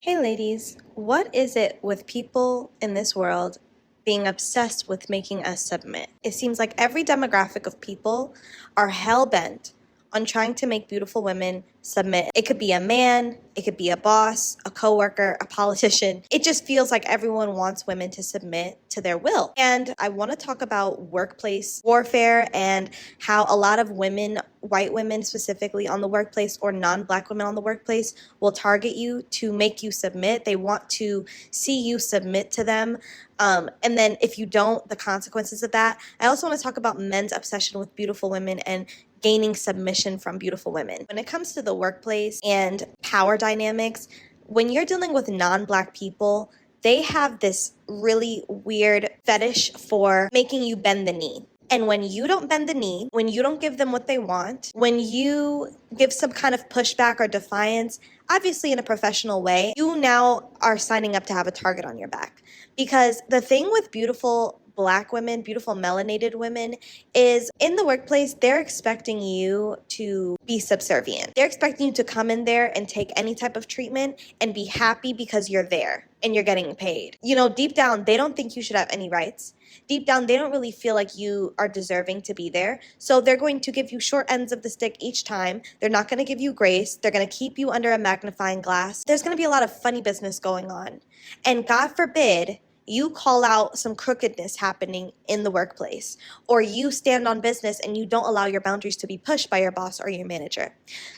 Hey ladies, what is it with people in this world being obsessed with making us submit? It seems like every demographic of people are hell-bent on trying to make beautiful women submit. It could be a man, it could be a boss, a coworker, a politician. It just feels like everyone wants women to submit to their will. And I want to talk about workplace warfare and how a lot of women, white women specifically on the workplace or non-black women on the workplace, will target you to make you submit. They want to see you submit to them. And then if you don't, the consequences of that. I also want to talk about men's obsession with beautiful women and gaining submission from beautiful women. When it comes to the workplace and power dynamics, when you're dealing with non-black people, they have this really weird fetish for making you bend the knee. And when you don't bend the knee, when you don't give them what they want, when you give some kind of pushback or defiance, obviously in a professional way, you now are signing up to have a target on your back. Because the thing with beautiful Black women, beautiful melanated women, is in the workplace, they're expecting you to be subservient. They're expecting you to come in there and take any type of treatment and be happy because you're there and you're getting paid. You know, deep down, they don't think you should have any rights. Deep down, they don't really feel like you are deserving to be there. So they're going to give you short ends of the stick each time. They're not going to give you grace. They're going to keep you under a magnifying glass. There's going to be a lot of funny business going on. And God forbid, you call out some crookedness happening in the workplace, or you stand on business and you don't allow your boundaries to be pushed by your boss or your manager.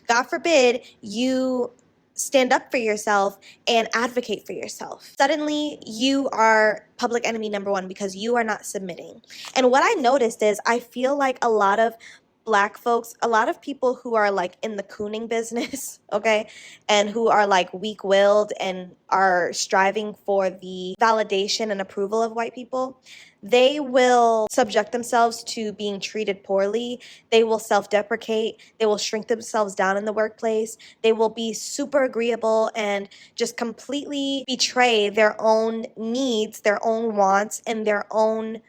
God forbid you stand up for yourself and advocate for yourself. Suddenly, you are public enemy number one because you are not submitting. And what I noticed is I feel like a lot of Black folks, a lot of people who are like in the cooning business, okay, and who are like weak-willed and are striving for the validation and approval of white people, they will subject themselves to being treated poorly. They will self-deprecate. They will shrink themselves down in the workplace. They will be super agreeable and just completely betray their own needs, their own wants, and their own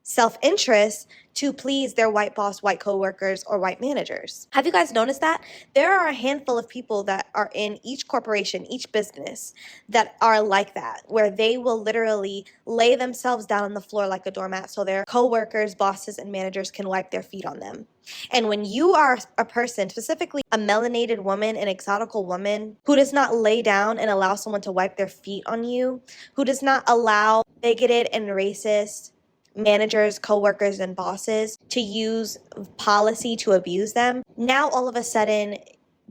self-interest to please their white boss, white coworkers, or white managers. Have you guys noticed that? There are a handful of people that are in each corporation, each business, that are like that, where they will literally lay themselves down on the floor like a doormat so their coworkers, bosses, and managers can wipe their feet on them. And when you are a person, specifically a melanated woman, an exotical woman, who does not lay down and allow someone to wipe their feet on you, who does not allow bigoted and racist managers, coworkers, and bosses to use policy to abuse them, now all of a sudden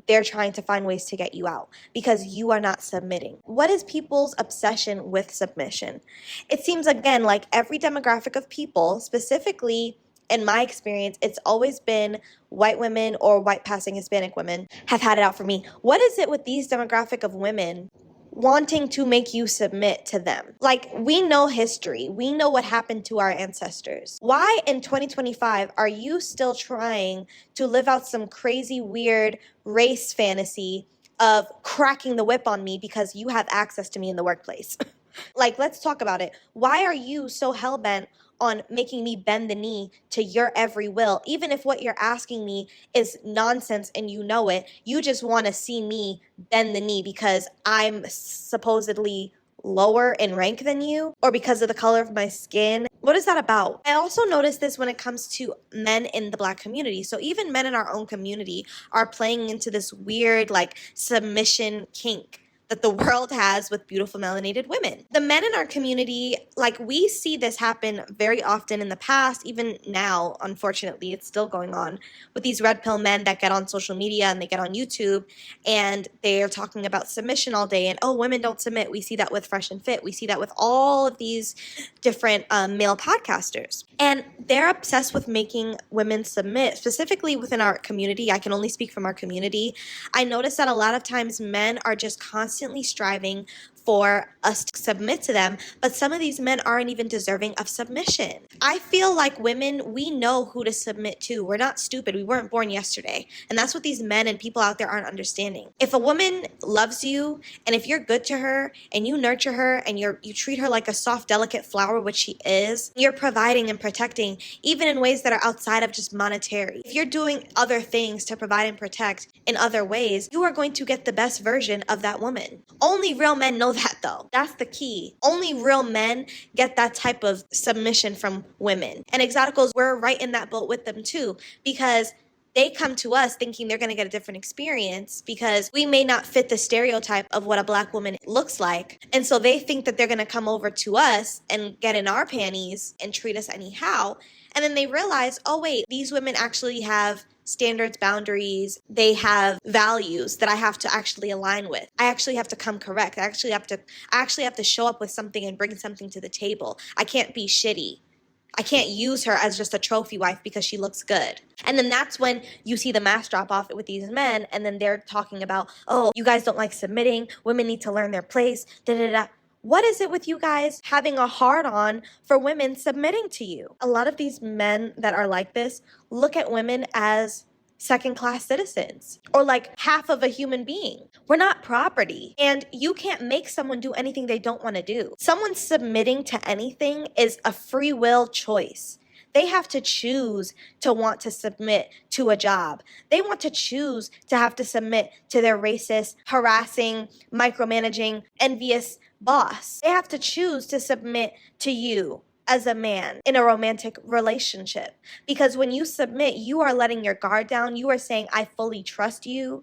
they're trying to find ways to get you out because you are not submitting. What is people's obsession with submission? It seems, again, like every demographic of people, specifically in my experience, it's always been white women or white passing Hispanic women have had it out for me. What is it with these demographic of women wanting to make you submit to them? Like, we know history. We know what happened to our ancestors. Why in 2025 are you still trying to live out some crazy, weird race fantasy of cracking the whip on me because you have access to me in the workplace? Like, let's talk about it. Why are you so hell-bent on making me bend the knee to your every will? Even if what you're asking me is nonsense and you know it, you just want to see me bend the knee because I'm supposedly lower in rank than you or because of the color of my skin. What is that about? I also noticed this when it comes to men in the Black community. So even men in our own community are playing into this weird like submission kink that the world has with beautiful melanated women. The men in our community, like, we see this happen very often in the past, even now, unfortunately, it's still going on with these red pill men that get on social media and they get on YouTube and they're talking about submission all day and, oh, women don't submit. We see that with Fresh and Fit. We see that with all of these different male podcasters. And they're obsessed with making women submit, specifically within our community. I can only speak from our community. I notice that a lot of times men are just constantly striving for us to submit to them, but some of these men aren't even deserving of submission. I feel like women, we know who to submit to. We're not stupid. We weren't born yesterday. And that's what these men and people out there aren't understanding. If a woman loves you, and if you're good to her and you nurture her and you treat her like a soft, delicate flower, which she is, you're providing and protecting, even in ways that are outside of just monetary. If you're doing other things to provide and protect in other ways, you are going to get the best version of that woman. Only real men know that, though. That's the key. Only real men get that type of submission from women. And exoticals, we're right in that boat with them too, because they come to us thinking they're going to get a different experience because we may not fit the stereotype of what a black woman looks like. And so they think that they're going to come over to us and get in our panties and treat us anyhow. And then they realize, oh wait, these women actually have standards, boundaries, they have values that I have to actually align with. I actually have to come correct. I actually have to show up with something and bring something to the table. I can't be shitty. I can't use her as just a trophy wife because she looks good. And then that's when you see the mask drop off with these men, and then they're talking about, oh, you guys don't like submitting, women need to learn their place, da da da. What is it with you guys having a hard on for women submitting to you? A lot of these men that are like this look at women as second-class citizens or like half of a human being. We're not property, and you can't make someone do anything they don't want to do. Someone submitting to anything is a free will choice. They have to choose to want to submit to a job. They want to choose to have to submit to their racist, harassing, micromanaging, envious boss. They have to choose to submit to you as a man in a romantic relationship. Because when you submit, you are letting your guard down. You are saying, I fully trust you.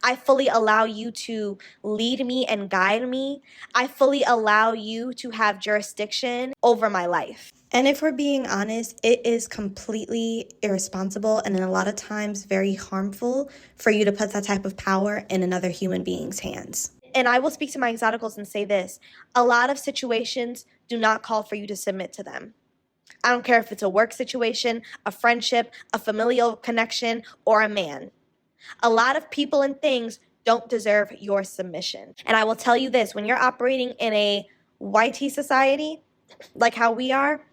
I fully allow you to lead me and guide me. I fully allow you to have jurisdiction over my life. And if we're being honest, it is completely irresponsible and a lot of times very harmful for you to put that type of power in another human being's hands. And I will speak to my exoticals and say this. A lot of situations do not call for you to submit to them. I don't care if it's a work situation, a friendship, a familial connection, or a man. A lot of people and things don't deserve your submission. And I will tell you this, when you're operating in a YT society, like how we are,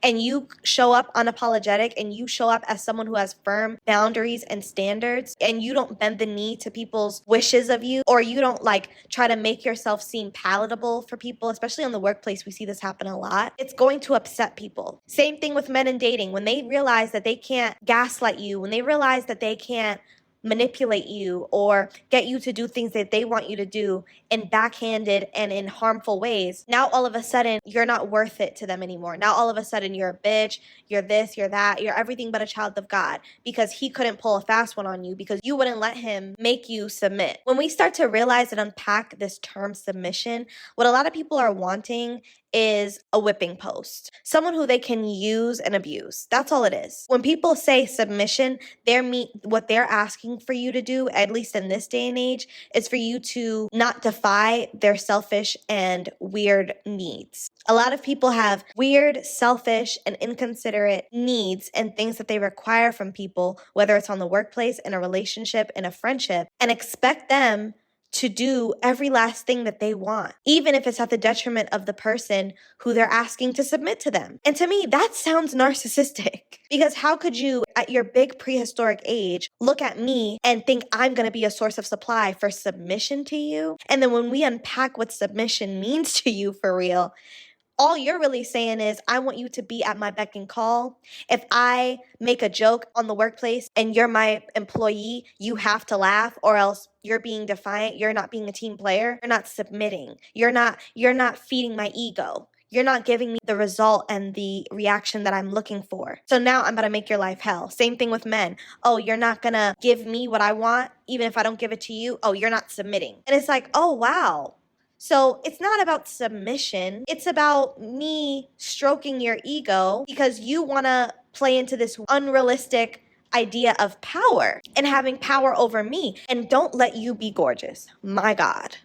and you show up unapologetic and you show up as someone who has firm boundaries and standards, and you don't bend the knee to people's wishes of you, or you don't like try to make yourself seem palatable for people, especially in the workplace, we see this happen a lot. It's going to upset people. Same thing with men in dating. When they realize that they can't gaslight you, when they realize that they can't manipulate you or get you to do things that they want you to do in backhanded and in harmful ways, now all of a sudden you're not worth it to them anymore. Now all of a sudden you're a bitch, you're this, you're that, you're everything but a child of God, because he couldn't pull a fast one on you because you wouldn't let him make you submit. When we start to realize and unpack this term submission, what a lot of people are wanting is a whipping post, someone who they can use and abuse. That's all it is. When people say submission, what they're asking for you to do, at least in this day and age, is for you to not defy their selfish and weird needs. A lot of people have weird, selfish, and inconsiderate needs and things that they require from people, whether it's on the workplace, in a relationship, in a friendship, and expect them to do every last thing that they want, even if it's at the detriment of the person who they're asking to submit to them. And to me, that sounds narcissistic, because how could you, at your big prehistoric age, look at me and think I'm going to be a source of supply for submission to you? And then when we unpack what submission means to you for real, all you're really saying is, I want you to be at my beck and call. If I make a joke on the workplace and you're my employee, you have to laugh, or else you're being defiant. You're not being a team player. You're not submitting. You're not feeding my ego. You're not giving me the result and the reaction that I'm looking for. So now I'm going to make your life hell. Same thing with men. Oh, you're not going to give me what I want, even if I don't give it to you. Oh, you're not submitting. And it's like, oh, wow. So it's not about submission. It's about me stroking your ego because you want to play into this unrealistic idea of power and having power over me, and don't let you be gorgeous. My God.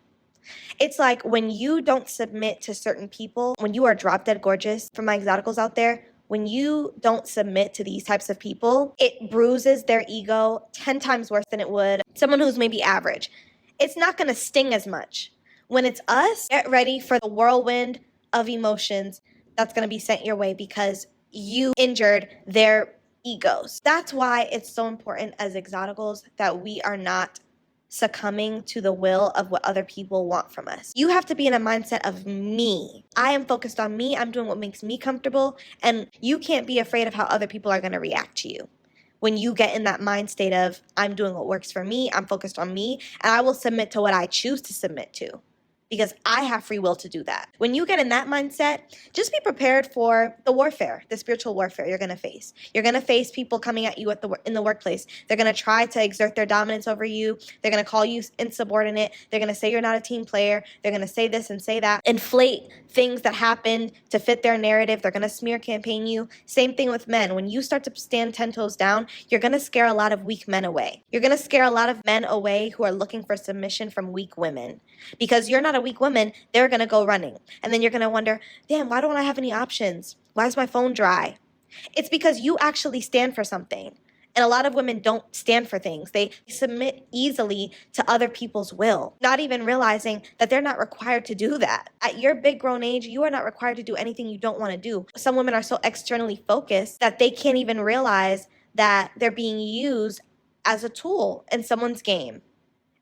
It's like when you don't submit to certain people, when you are drop dead gorgeous, for my exoticals out there, when you don't submit to these types of people, it bruises their ego 10 times worse than it would someone who's maybe average. It's not going to sting as much. When it's us, get ready for the whirlwind of emotions that's going to be sent your way because you injured their egos. That's why it's so important as exoticals that we are not succumbing to the will of what other people want from us. You have to be in a mindset of me. I am focused on me. I'm doing what makes me comfortable. And you can't be afraid of how other people are going to react to you. When you get in that mind state of, I'm doing what works for me, I'm focused on me, and I will submit to what I choose to submit to, because I have free will to do that. When you get in that mindset, just be prepared for the warfare, the spiritual warfare you're going to face. You're going to face people coming at you in the workplace. They're going to try to exert their dominance over you. They're going to call you insubordinate. They're going to say you're not a team player. They're going to say this and say that, inflate things that happened to fit their narrative. They're going to smear campaign you. Same thing with men. When you start to stand 10 toes down, you're going to scare a lot of weak men away. You're going to scare a lot of men away who are looking for submission from weak women. Because you're not a weak woman, they're going to go running. And then you're going to wonder, damn, why don't I have any options? Why is my phone dry? It's because you actually stand for something. And a lot of women don't stand for things. They submit easily to other people's will, not even realizing that they're not required to do that. At your big grown age, you are not required to do anything you don't want to do. Some women are so externally focused that they can't even realize that they're being used as a tool in someone's game.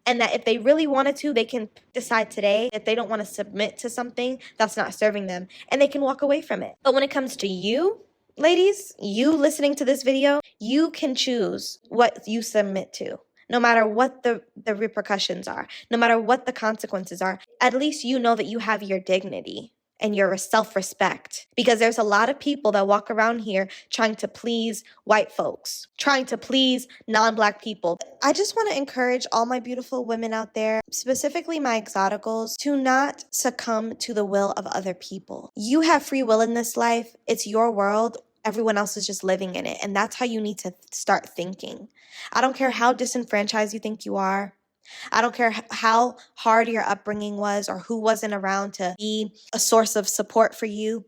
And that if they really wanted to, they can decide today if they don't want to submit to something that's not serving them, and they can walk away from it. But when it comes to you, ladies, you listening to this video, you can choose what you submit to. No matter what the repercussions are, no matter what the consequences are, at least you know that you have your dignity and your self-respect. Because there's a lot of people that walk around here trying to please white folks, trying to please non-Black people. I just want to encourage all my beautiful women out there, specifically my exoticals, to not succumb to the will of other people. You have free will in this life. It's your world. Everyone else is just living in it. And that's how you need to start thinking. I don't care how disenfranchised you think you are. I don't care how hard your upbringing was or who wasn't around to be a source of support for you.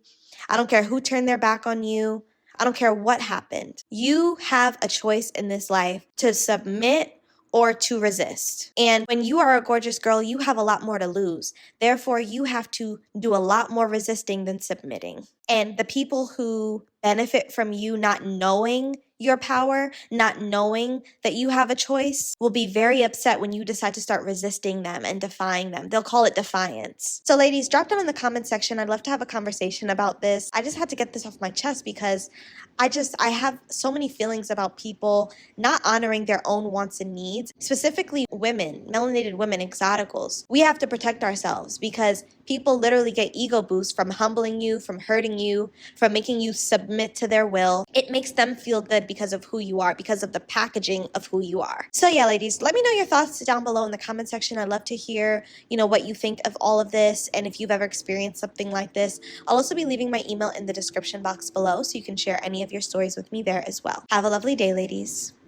I don't care who turned their back on you. I don't care what happened. You have a choice in this life to submit or to resist. And when you are a gorgeous girl, you have a lot more to lose. Therefore, you have to do a lot more resisting than submitting. And the people who benefit from you not knowing your power, not knowing that you have a choice, will be very upset when you decide to start resisting them and defying them. They'll call it defiance. So ladies, drop down in the comment section. I'd love to have a conversation about this. I just had to get this off my chest because I have so many feelings about people not honoring their own wants and needs, specifically women, melanated women, exoticals. We have to protect ourselves because people literally get ego boosts from humbling you, from hurting you, from making you submit to their will. It makes them feel good because of who you are, because of the packaging of who you are. So yeah, ladies, let me know your thoughts down below in the comment section. I'd love to hear, what you think of all of this and if you've ever experienced something like this. I'll also be leaving my email in the description box below so you can share any of your stories with me there as well. Have a lovely day, ladies.